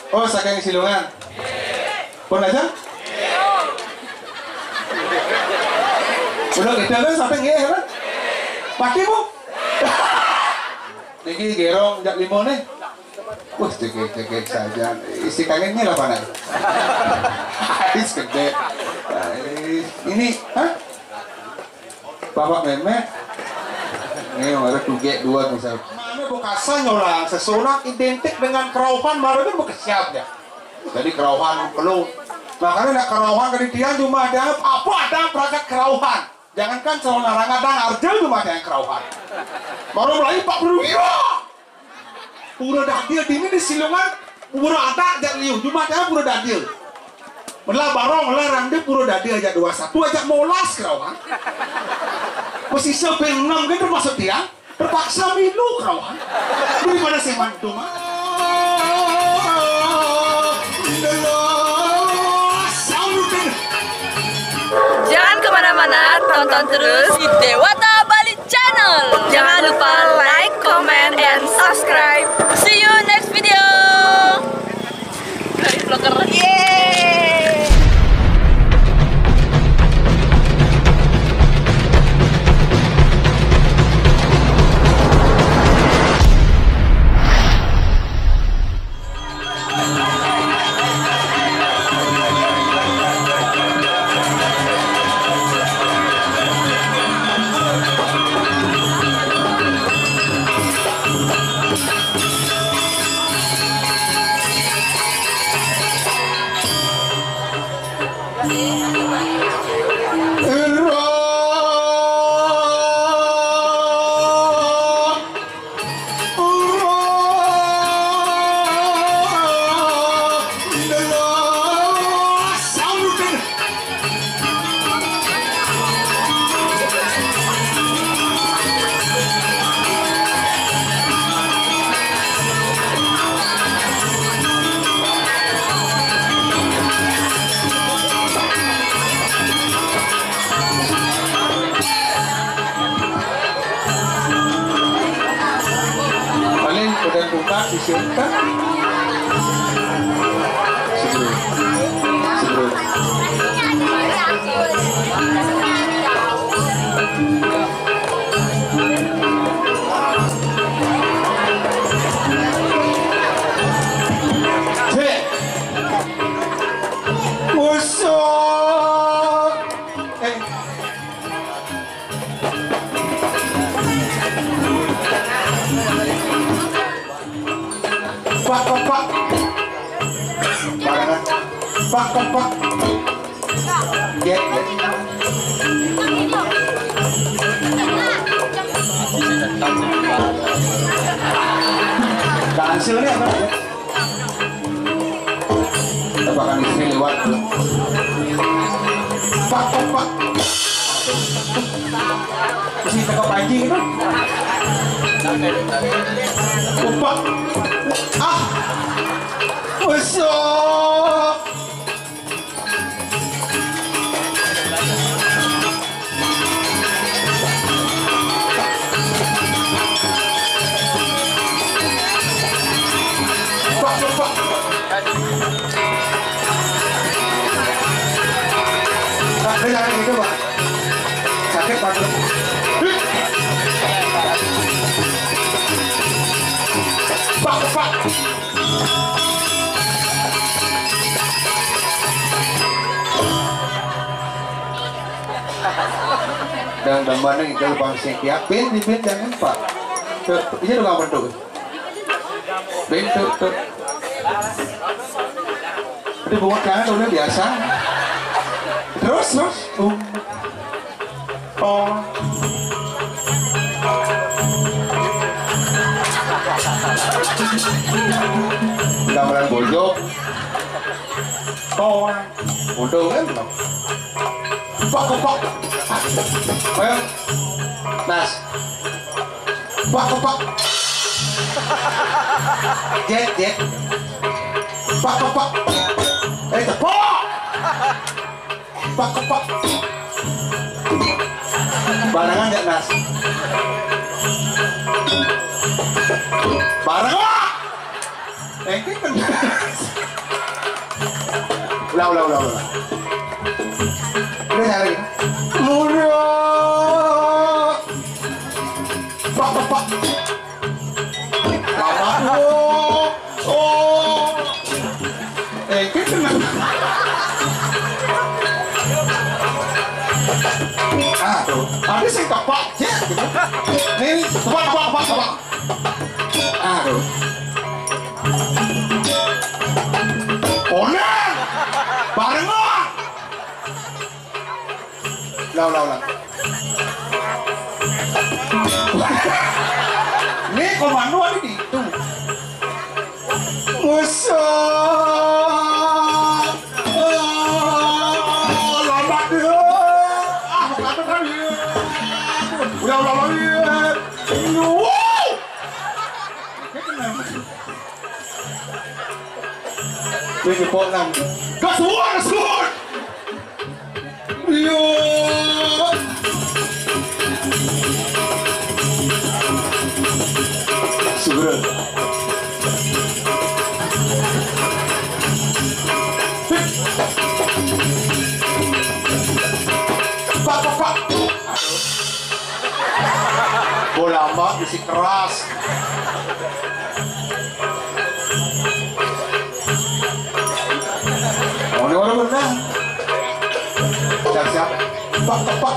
Oh, saking Silungan. Pun aja? Udah kita kan sampai nggih kan? Paki Bu. Niki gerong jak limo nih. Wah, cekek saja. Isi kangennya lah mana? Habis gede. Ini, hah? Bapak Memet. Ini ada tuge dua misalnya. Mana bukasa nyolang sesunak identik dengan kerauhan baru kan berkesiap ya. Jadi kerauhan perlu. Makanya nak kerauhan dari dia cuma ada apa ada perangkat kerauhan. Jangankan soal narang ada arjel cuma ada yang kerauhan. Baru mulai Pak Bro. Iya. Pura dadil di ini Silungan pura ada ajak liu cuma ada pura dadil. Melah barong melarang dia pura dadil aja 21 ajak molas kerauhan. Masih sampai 6 kan termasuk dia terpaksa milu kerauhan. Daripada si mantu mah. Jangan kemana-mana, tonton terus di Dewata Bali Channel. Jangan lupa like, comment, and subscribe. See you next video. Dari vlogger, yeay. Disiapkan sebelum Pak. Get. Hasilnya apa ya? Tebakan istri lewat. Pak. Masih teka pancing itu? Pak. Ah. Besok. Jangan gitu Pak, sakit Pak. Pak. Dan gambarnya itu bangsa tiap pin jangan Pak. Ini udah gambar tuh. Bentuk. Ini buat jangan udah biasa. Terus. Oh. Gambaran bojok. Oh. Udah kan? Pak. Ayo. Nas. Pak. Jet. Pak. Tepok. Pak. Barengan nggak Nas? Barengan. Kan. Ulah. Udah nyari. Mulia. Pak. Lama. Oh. Kita tuh. Ada sih tepak. Nih, tepak. Tuh. Onan! Barengan! Ulah. Ini komando ada di itu. Musa! Lambat dia! Kata tadi. Udah. Ini ponan. Gasur! Yo! Segera. Pak. Bola mak isi keras. Orang berenang. Siap. Pak.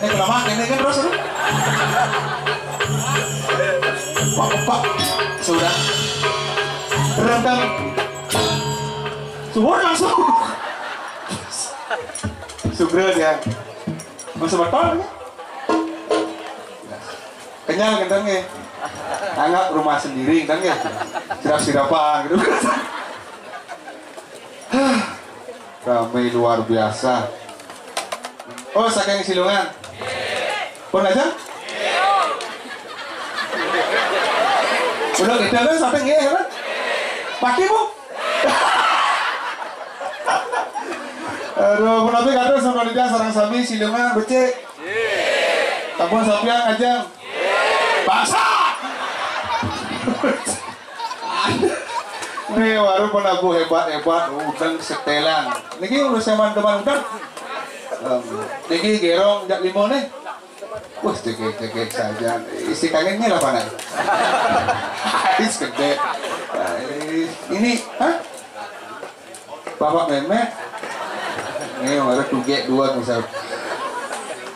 Ini kelama, ini kan terus lu. Pak. Sudah. Rendang. Sudah langsung. Sugro dia. Masuk betul ya? Kenyang kentangnya. Anggap rumah sendiri kentangnya. Sirap-sirapan gitu. Ramai luar biasa. Oh, saking silungan. Pun aja? Udah kita kan sampai nge kan? Pakai bu? Aduh, menapi kata sama dia sarang sami silungan becek. Kampung sapiang aja. Bangsa. Nih baru penabuh hebat udang setelan. Niki udah sama teman udang. Niki gerong jak limau nih. Wah cekek saja. Isi kangennya lah panai. Habis gede. Ini, Bapak Memet. Ini baru tugek dua misal.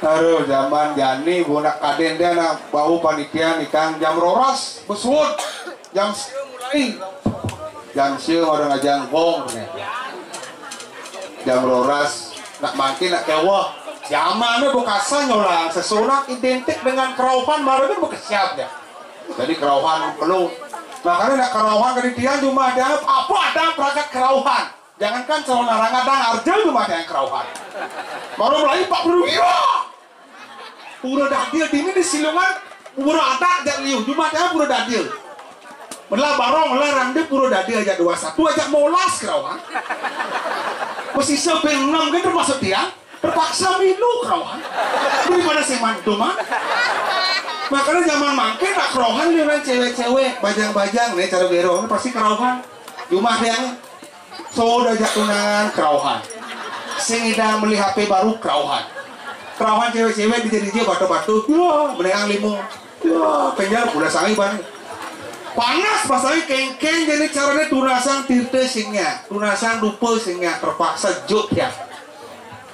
Aduh, zaman Jani budak kaden dia nak bau panitia nikang jam roras besut jam mulai jam siang orang ngajang gong jam roras nak makin nak kewah zamannya bukasa nyolang sesunak identik dengan kerauhan baru itu bukasiap ya jadi kerauhan perlu makanya nak kerauhan panitia cuma ada apa ada perangkat kerauhan jangankan calon larang ada arjel cuma ada yang kerauhan baru mulai 40 ribu pura dadil dini di silungan pura ada ajak liu cuma ada pura dadil melah barong melah rande pura dadil ajak 21 ajak molas kerauhan masih sepeng 6 kan termasuk dia terpaksa minum kerauhan daripada si mantu mah makanya zaman mangke nak kerauhan dengan cewek-cewek bajang-bajang nih cara gerong pasti kerauhan cuma dia so ajak tunangan kerauhan sing ida beli HP baru kerauhan perawan cewek-cewek dijadi batu-batu ya meneang limu ya penjara udah sangi panas pasangnya kengkeng jadi caranya tunasang tirte singnya tunasang lupa singnya terpaksa juk ya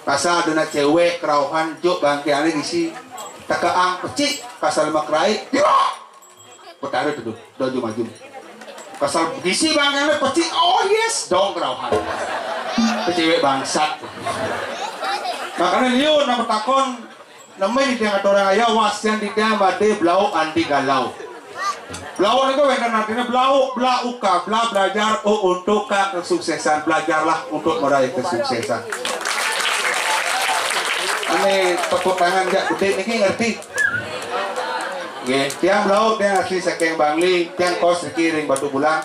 pasal ada cewek kerauhan juk bangkiannya disi takaang pecik kasal makrai ya petara itu dojo maju kasal disi bangkiannya pecik oh yes dong kerauhan cewek bangsat makanya liu nama takon namanya di tengah orang ayah wasian di tengah bade blau anti galau blau itu wender nantinya blau uka belajar untuk kesuksesan belajarlah untuk meraih kesuksesan ini tepuk tangan gak gede ini ngerti tiang blau tiang asli saking bangli tiang kos kiring batu bulan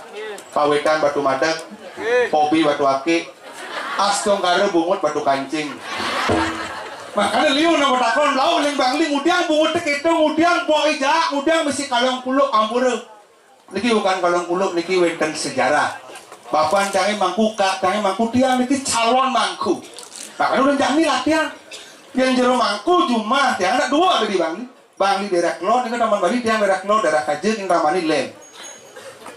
pawetan batu madak hobi batu aki astong kare bungut batu kancing makanya liu nama takon lau ling bangling udiang bungut teketung udiang boi jaak udiang mesti kalong puluk ampura niki bukan kolong kuluk, niki wenten sejarah. Bapak jangan mangku kak, jangan mangku tiang, niki calon mangku. Nah, kan udah jangan latihan. Yang jero mangku cuma tiang ada dua ada di Bangli. Bangli daerah Klo, ini Taman Bali tiang daerah Klo, daerah Kajeng, yang Ramani Lem.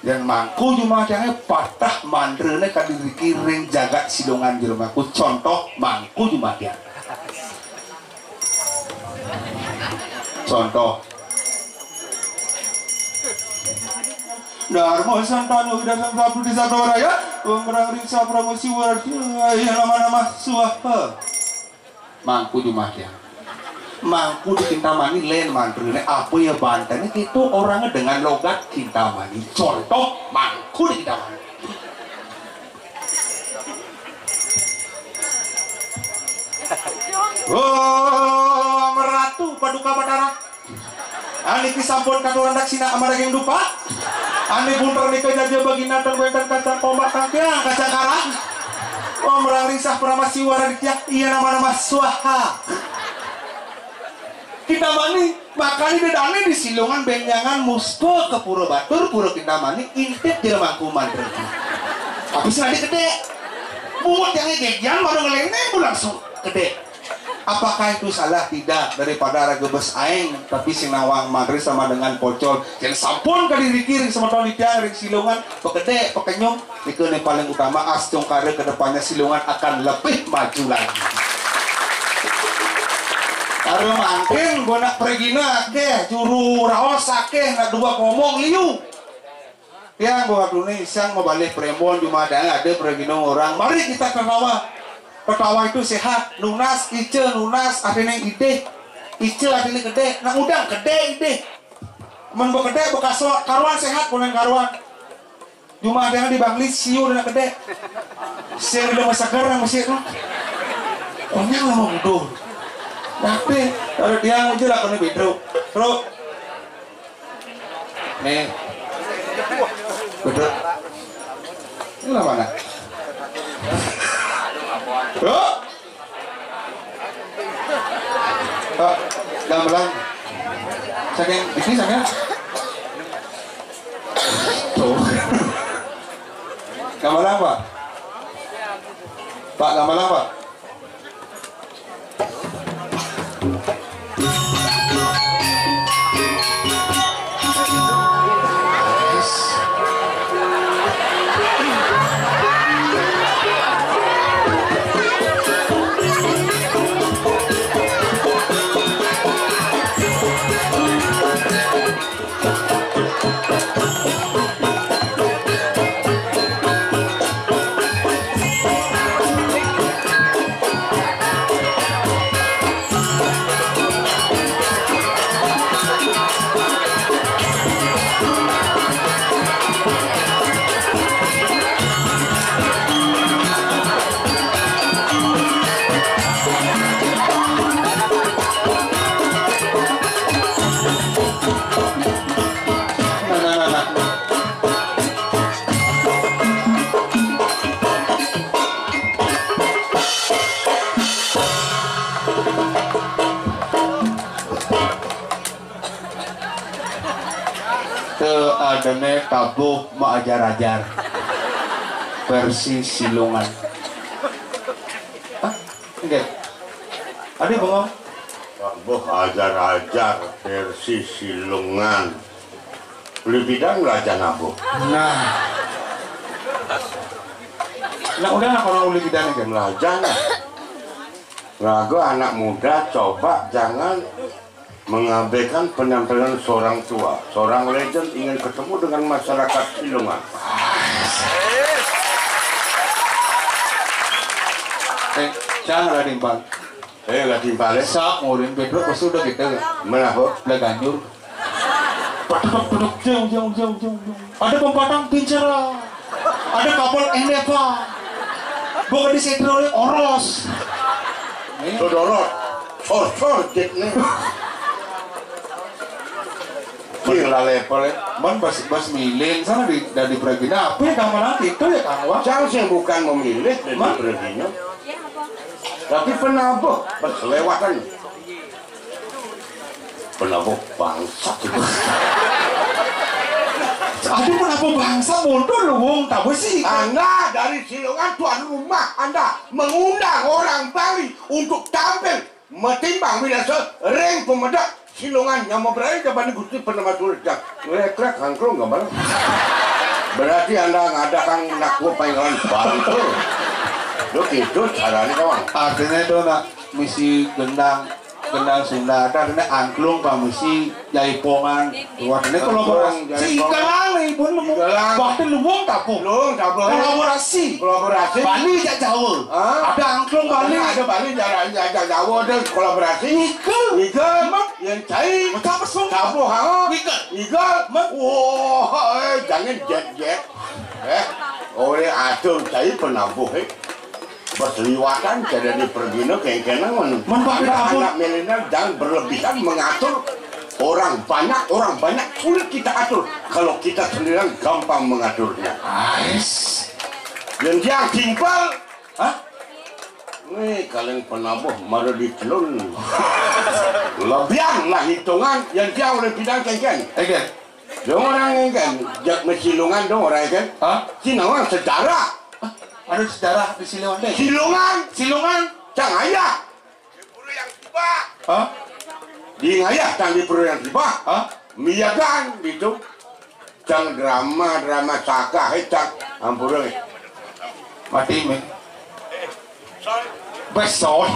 Yang mangku cuma tiangnya patah mandrene kadiri kiring jagat silongan jero mangku. Contoh mangku cuma tiang. Contoh. Dharma santana widasan sabdu di satoraya pemberang riksa promosi warga nama-nama suaha mangku cuma tiang. Mangku di Kintamani lain mantrine apa ya Banten itu orangnya dengan logat Kintamani. Contoh mangku di Kintamani. Oh, meratu paduka batara. Ani kisampun katuran daksina amarageng dupa. Ani bunter nikah jaja bagi natang benten kacang kombak tangkiang kacang karang. Oh, merang risah pernama siwara ditiak iya nama-nama suaha. Kintamani makanya bedane di silungan benjangan muspo ke pura batur pura Kintamani intip di remangku mantra. Tapi senadi gede. Buat yang gegian baru ngeleng langsung gede. Apakah itu salah? Tidak. Daripada ragebes aing tapi sinawang madri sama dengan pocol yang sampun kali dikiring sama tahun dipiang dari silungan pekede pekenyong itu yang paling utama astung kare kedepannya silungan akan lebih maju lagi. Karena mungkin gua nak pergina ke juru raos ake nak dua ngomong liu yang gua dulu nih isang mau balik premon cuma ada pergina orang mari kita ke bawah. Ketawa itu sehat, lunas, ice, lunas, artinya ide, ice artinya gede, nah udang gede ide, menbo gede bekas karuan sehat, pulen karuan, cuma ada yang di Bangli siu dan gede, siu udah masaker yang masih itu, ohnya nggak mau mudah, tapi kalau dia aja lah kena bedro, terus, nih, bedro, ini lah mana? Oh, gamelan. Saking ini saking. Tuh. Gamelan Pak. Pak gamelan Pak. Adane tabuh mau ajar-ajar versi silungan. Hah? Enggak. Ada bengong? Tabuh ajar-ajar versi silungan. Beli bidang raja nabuh. Nah udah kalau uli bidang aja Belajar. Ragu anak muda coba jangan mengabaikan penampilan seorang tua, seorang legend ingin ketemu dengan masyarakat silungan. Jangan ada timpal. Nggak timpal ya? Sak ngurin bedro pasti udah gitu. Menapa? Udah ganjur. Paduk jauh. Ada pempatang pincara. Ada kapal Eneva. Bukan di sedro oros. Sodorot. Jek nih. Gila level ya. Man bas milih sana di Pragina apa ya gamelan itu ya Kang Wah. Jangan sih bukan memilih dari Pragina. Tapi penabuh berselewatan. Penabuh bangsat itu. Aduh kenapa bangsa mundur lu wong tak besi. Anda dari Silongan tuan rumah Anda mengundang orang Bali untuk tampil metimbang binasa ring pemedak Silongan yang mau berani kepada Gusti Purnama Surya. Ngekrek angklung nggak bareng. Berarti Anda ngadakan nakwa panggilan Bali tuh. Lu gitu caranya kawan. Artinya itu nak misi gendang Sunda, karena angklung pak misi jaipongan, warnanya kolaborasi. Si Galang nih pun waktu luwung tapung, kolaborasi. Bali jak Jawa, ada angklung Bali, ada Bali jak Jawa ada kolaborasi. Igal, yang cai, apa sih? tabuh ha? Igal, wah, jangan jet. Oleh atur cai penabuh. Berseliwatan jadi pergino kena anak milenial jangan berlebihan mengatur orang banyak sulit kita atur kalau kita sendirian gampang mengaturnya. Dan yang timpal nih kalian penabuh maru ditelun lebihan lah hitungan yang dia oleh bidang kengken dong orang kengken jak mesilungan dong orang kengken sinawang sejarah. Ada sejarah di Silongan deh. Silongan, cang ayah. Di pura yang tiba. Di ayah cang di pura yang tiba. Miyagan gitu. Cang drama saka cang ampura. Mati me. Besok.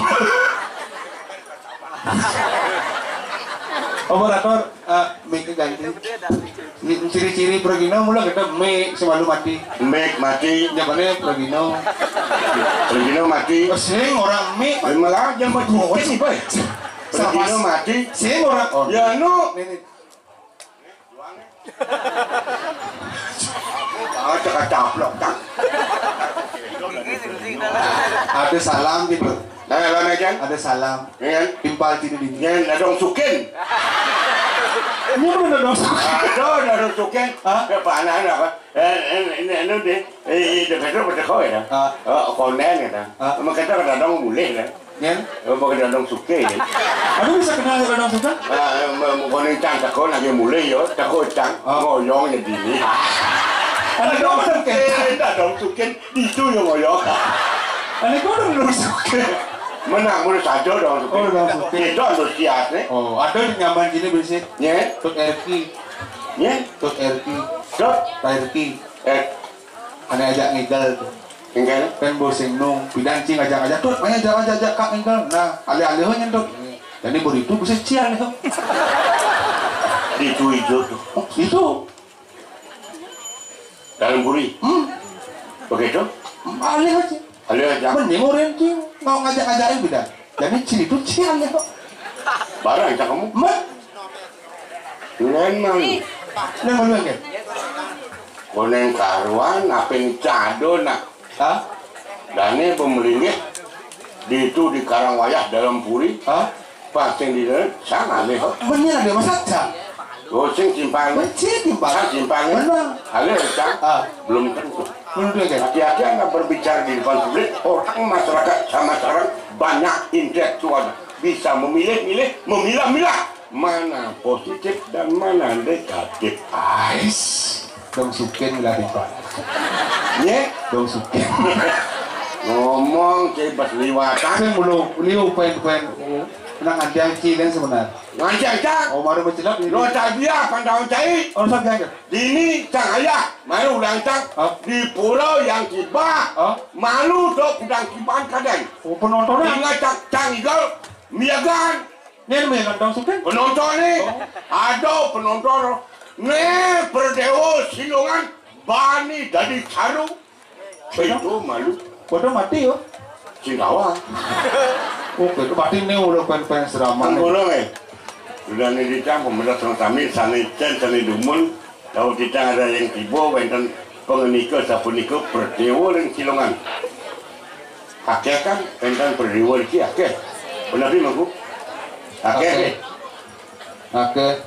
Operator, mic ganti. Ciri-ciri Progino mula kita mic selalu mati. Mic mati. Jawabannya Progino mati. Sering orang mic. Malah jam berapa sih boy? Progino mati. Sering orang. Ya no. Cakap caplok tak. Ada salam gitu. Ada salam. Timpal tidur di. Ada dong sukin. Ini mana dong? Ada sukin. Apa anak apa? Ini deh. Dekat itu kau ya. Konen ya. Makanya ada dong boleh kan. Ya. Makanya ada dong sukin. Aduh bisa kenal ada dong sukin? Konen cang takut lagi mulai yo. Takut cang. Ngoyong jadi ini. Ada dong sukin. Ada dong sukin. Itu yang ngoyong. Ada dong sukin. Menang mulai saja dong. Dong sukin. Itu antusias nih. Ada di nyaman gini bersih. Ya. Tuk RQ. Tuk RQ. Ane ajak ngigal tuh. Enggak. Kan boseng nung. Bidang cing ajak tuh. Main ajak kak ngigal. Nah, alih-alih nyentuk. Jadi beri itu bisa cial nih. Itu hijau tuh. Itu. Dalam buri. Begitu? Alih aja. Mending orang cing mau ngajak-ngajakin bidang. Jadi ciri itu cial ya. Barang cak kamu? Memang. Neng malu kan? Koneng karuan, apa yang cado nak? Dane pemelingnya di itu di Karangwayah dalam puri. Pasang di dalam sana nih. Bener ada masalah. Goseng simpang. Simpang. Halo cak. Belum tentu. Hati-hati Anda berbicara di depan publik. Orang masyarakat sama sekarang banyak intelektual bisa memilah-milah mana positif dan mana negatif. Dong sukin lah depan. Dong sukin. Ngomong cebas liwatan. Saya belum liu pen. Nang anjang cilen sebenarnya. Ngancang. Maru mencelap ini. Lo tak dia pandang cai. Orang saja. Dini cang ayah. Malu ulang cang. Di pulau yang tiba. Malu dok udang kibaan kadang. Penontonnya. Ingat cang igal. Miagan. Ini miagan dong sukin. Penonton nih. Ada penonton. Nih perdewo Silongan. Bani dari Caru. Itu malu. Bodoh mati yo. Singkawa. Oke, berarti ini udah pen seraman. Tunggu sudah nih dicang pemerintah serang kami sani dumun. Kalau kita ada yang tiba, wenten pengenika sapunika perdewa dan Silongan. Akeh kan, wenten perdewa lagi akeh. Benar ni maku. Akeh.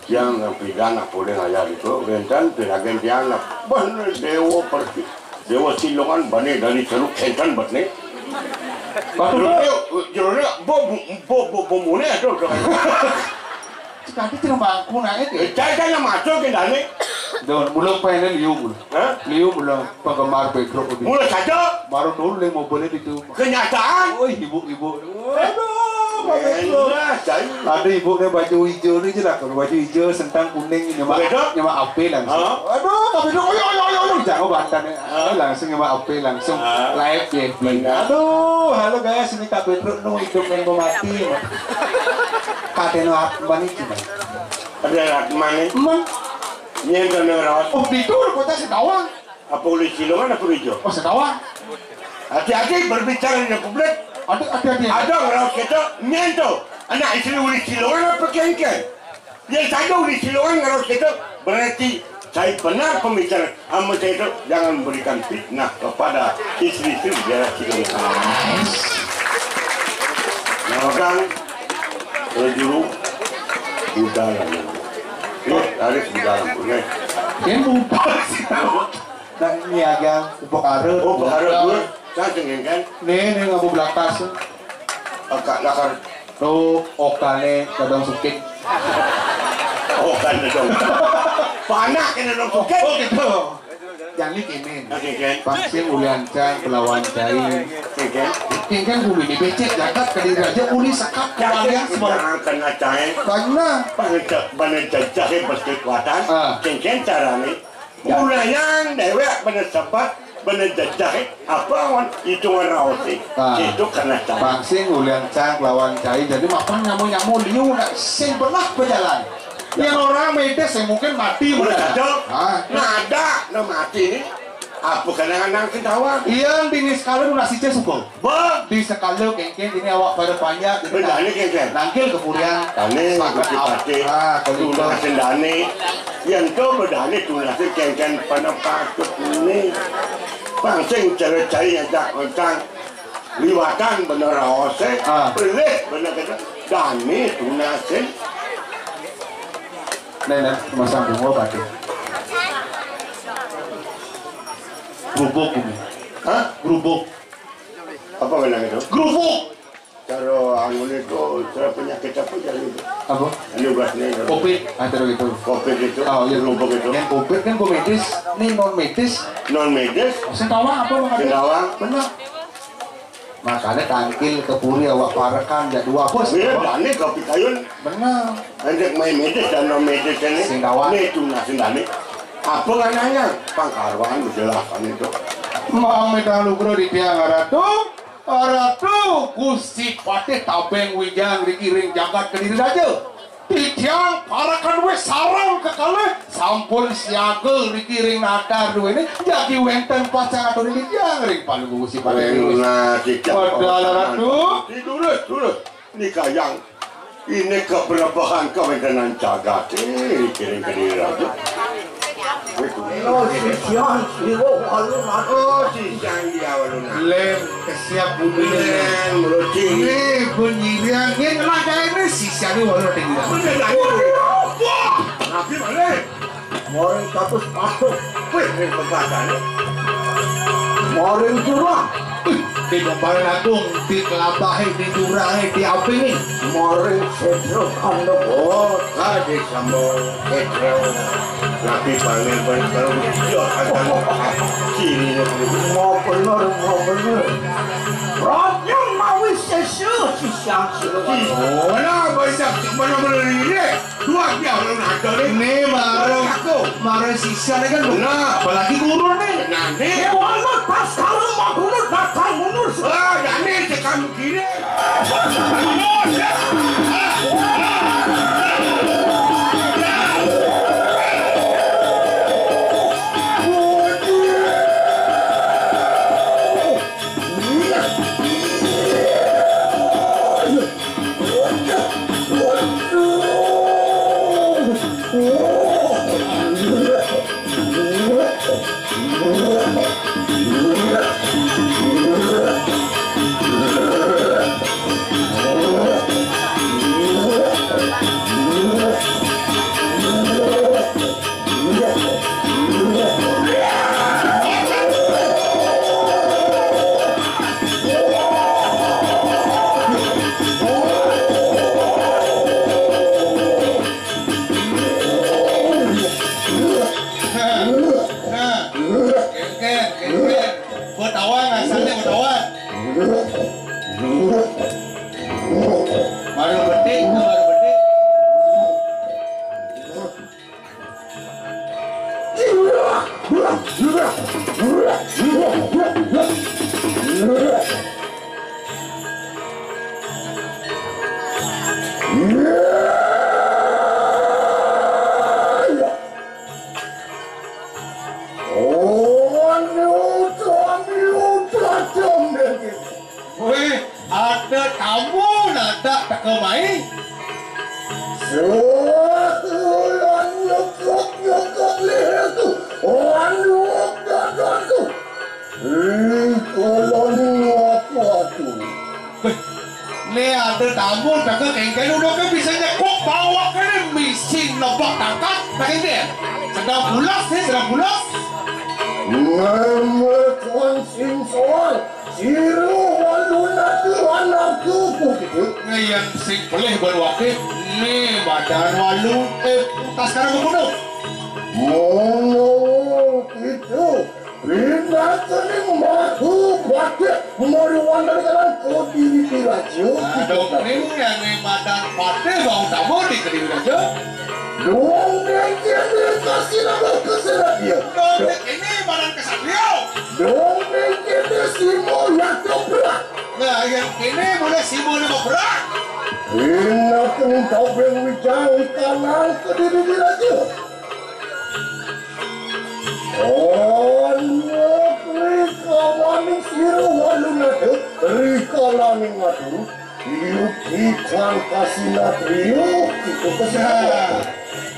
Yang pegang nak boleh ayah itu, wenten peragen dia nak. Benar dewa Silongan bani dari Ceruk Kentan betne. Jurusnya bom mune ada. Sekali tidak mampu naik. Jangan masuk ke dalam. Don mulai pengen liu mulai. Liu mulai penggemar Pedro. Mulai saja. Baru dulu yang mau boleh itu. Kenyataan. Oh ibu-ibu. Ada ibunya baju hijau ni je lah. Kalau baju hijau sentang kuning nyemak api langsung. Aduh, tapi jangan bantan langsung nyemak api langsung live ya. Aduh, halo guys, ini Kak Pedro no hidup yang mati. Katanya apa nih cuma? Ada mana? Yang kena rawat. Oh, itu kota Sedawang. Apa oleh Silongan apa hijau? Oh, Sedawang. Hati-hati berbicara di publik. Ada orang kita nyentuh anak istri oleh Silongan apa kengkeng. Yang saya oleh Silongan orang kita berarti saya benar pembicaraan. Amat saya itu jangan berikan fitnah kepada istri-istri daerah Silongan. Namakan rejuru budaya. Harus budaya punya. Yang budaya sih. Dan niaga upakara. Oh, upakara dulu. Saya kan? Nih nggak mau belakas. Akak lakar. Tuh, okane kadang sukit. Okane dong. Panak kena dong sukit. Oh gitu. Jangan dikemin. Vaksin uliancang pelawan cai. Kan bumi di becek jagat kediri aja uli sekap kalian semua. Kena cai. Karena Bana jajahe berkekuatan. Kengken carane. Mulanya dewek bana sempat. Bener jajahe apa wan itu warna otik itu karena cai vaksin uliancang lawan cai jadi makan nyamu liu nak sing pernah berjalan yang orang medes yang mungkin mati udah ada nada mati ini apa kadang-kadang ketawa iya bini sekali lu nasi cukup di sekali kengkeng ini awak pada banyak jadi kengkeng nangkil kepurian dane gusti pati kalau nasi dane yang tu berdane tu nasi kengkeng pada patut ini pangsing cari-cari yang tak macam liwatan bener ose boleh bener kata dane tu nasi nenek masang bunga pati Grubuk bumi. Hah? Grubuk. Apa bilang itu? Grubuk. Kalau anggun itu penyakit apa jadi? Apa? Ini obatnya. Covid. Antara itu. Covid itu. Oh iya grubuk itu. Yang Covid kan medis, nih non medis. Non medis? Sentawang apa makanya? Sentawang. Benar. Makanya tangkil kepuri awak parakan jadi dua bos. Iya, dani kopi kayun. Benar. Untuk main medis dan non medis ini. Sentawang. Ini tunasin dani. Apa nanya? Pangkarwan menjelaskan itu. Mau minta lugro di tiang aratu Gusti Patih tabeng wijang dikiring jagat kediri aja. Di tiang parakan we sarang kekale sampun siaga dikiring nadar dua ini jadi wenten pasang atau di tiang ring paling Gusti Patih. Padahal aratu. Dulu. Ini kayang. Ini keberapaan kewentenan jagat. Dikiring kediri aja. Oh, sisian, dia waluna. Lem kesiap bumi Lem meluci. Ini penyirian ini laga ini sisian ini waluna tinggi. Nabi balik. Moring katus masuk. Wih, ini pembahasan. Moring curang. Di Kembaran Agung, di Kelabahe, di Durahe, di Apini. Moring setro kandung. Oh, tadi sambung setro. Nabi balik baru dia akan sini mau benar. Raja mau sesu si siang. Oh, nah bisa benar ini. Dua dia belum ada ini baru sisa kan benar. Apalagi guru nih. Nanti. Walau pas kalau mau guru datang mundur. Jadi sekarang gini. Weh, ada tamu nada tak kemai. Ni ada tamu tak ke kengkeng duduk ke bisa nyekuk bawa ke ni mesin lobak tangkap tak kengkeng. Sedang pulas ni, sedang pulas. Tuan Simson, siru waluna tuan aku begitu. Yang sing boleh berwakil ni badan walu tas sekarang berbunuh. Mono itu pindah kening matu bakit mori wanda dengan kodi di rajo. Aduh ni yang ni badan partai bang tamu di kediri raja. Dong dengkene kasih nama kesenat dia. Dong ini badan kesatria. Dong dengkene simo yang berat. Nah yang ini boleh simbol yang berat. Ina kening tabeng wijang ikanan kediri di rajo. Rika maning siru waluna tu, Rika laning matu, Yuki kang kasina trio, itu kesana.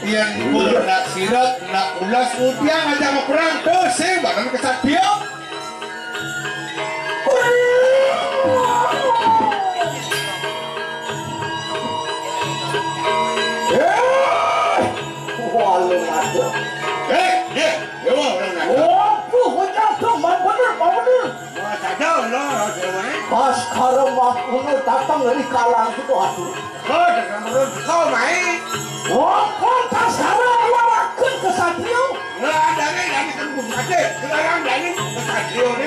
Yang pun nak sirap, nak ulas udiang aja mau perang tu, sing badan kesatria. Waluna tu. Pas sekarang aku datang dari kalang itu aku. Kau main? Kau tak sekarang lawakan kesatria. Nggak ada ni dari tembus saja. Sekarang dari kesatria ni.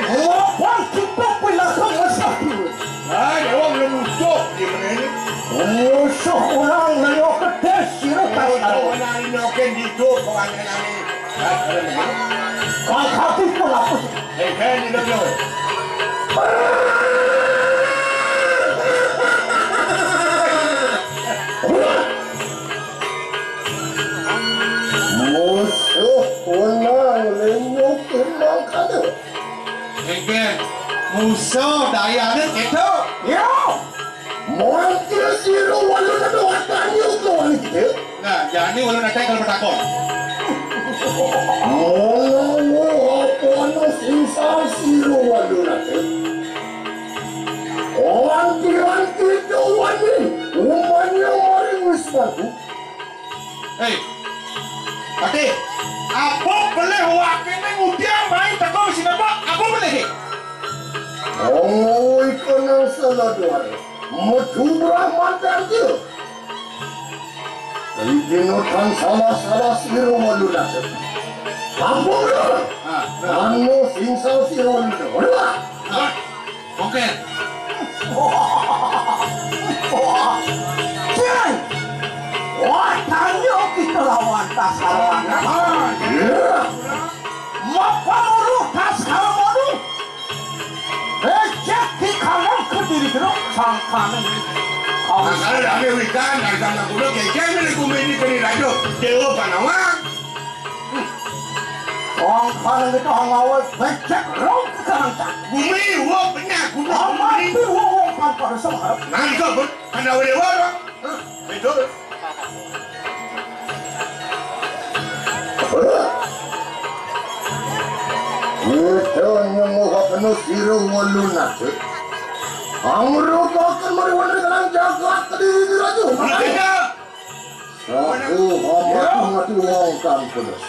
Kau cukup pelakon kesatria. Dewa belum musuh di mana ni? Musuh orang nanya ketes siapa tahu. Orang ini okey di tu kawan ni. Kau hati pun apa? Kan di dalam. Musuh orang lenyuk kembang kada. Engken musuh daya ni itu. Ya. Mungkin siru walun ada watanya kawan kita. Nah, jadi walau nak kalau bertakon. Apa anu sisa siru walun ada. Orang kita wani, umanya orang wismatu. Hei, Pati, apa boleh wakil ni udiang main takon sini apa? Apa boleh? Oh, ikan yang salah dua. Mudura mantan dia. Dinutan salah siru walun ada. Apa dia? Anu sisa siru walun ada. Okey. Ceng! Wah, tanya kita lawan tas kawan. Mapaluru tas kawan. Becek di kanan ke diri keruk sang kanan. Kalau dah ambil ikan dari sana kuda, kecil ni kumini kini rajo. Dewa panawang. Orang kanan itu hangawat becek rong ke kanan tak. Bumi uang banyak kuda. Amat tu orang kantor semua. Nanti pun anda dewa tak? Betul. Itu nyemuka penuh siru walun ada. Amru bahkan mariwan dengan jagat tadi diraju. Tidak. Aku mati orang kampus.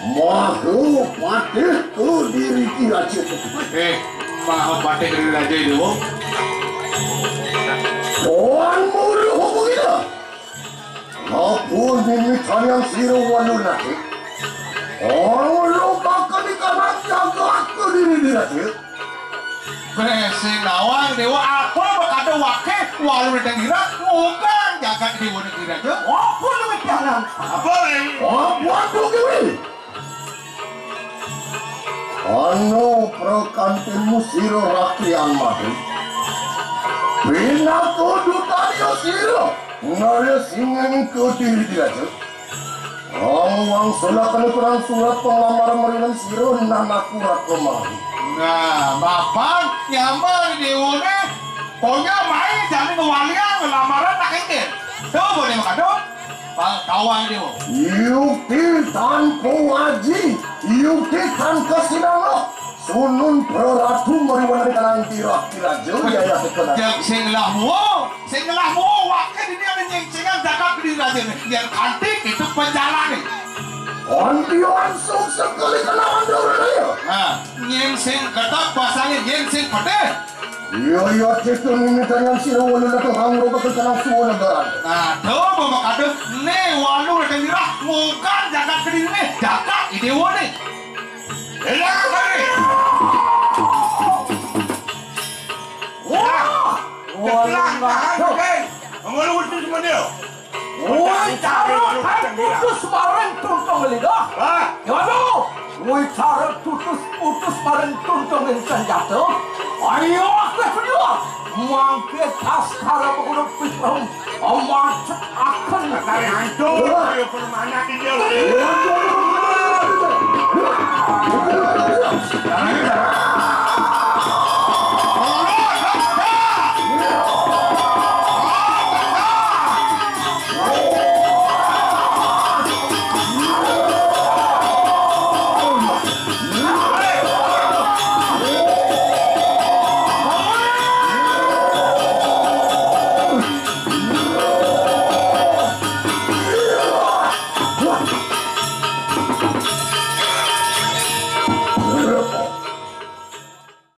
Mahu patih ke diri diraju. Mahu patih ke diri raja itu. Tuan murid hubung kita. Aku diminta yang siru walun ada. Orang lupakan di kamar jagat ke diri diraju. Besi nawang dewa apa berkata wakil walau datang dira bukan jaga dewa negeri raja. Apa lu bicara Kanang Apa ni? Buat kiwi. Ano perkantinmu siro rakyat mahal. Bina kodu tadi siro. Naya singan ke diri aja. Wang sulakan kurang surat pengamar merinan siro nana kurat kemari. Nah, bapak nyamar di una. Pokoknya main jangan ngewalian lamaran tak ingin. Tuh boleh makan tuh. Kawan dia. Yukti tanpa wajib, yukti tanpa sinang. Sunun peratu meriwan di kalang kira-kira jauh ya sekolah. Singlah mu, wakil ini ada nyengcengan jaga kediri aja nih. Yang kantik itu penjara nih. Anti langsung sekali kenalan dulu ya. Nah, nyengseng ketok bahasanya nyengseng pedih. Iya cekun ini dengan siro walu datang hangro bakal kenang semua negara. Nah, tuh bapak kado, nih walu udah mirah, bukan jaga kediri nih, jaga ide wani. Enak kali. Wah! Ketelah tahan kan? Mengeluh itu semua dia. Woi cara putus bareng tuntung lidah. Gimana? Woi cara putus bareng tuntung senjata. Ayo aku kedua. Mangke tas cara berguna pisau. Amat akan Dari hancur. Dia permana dia.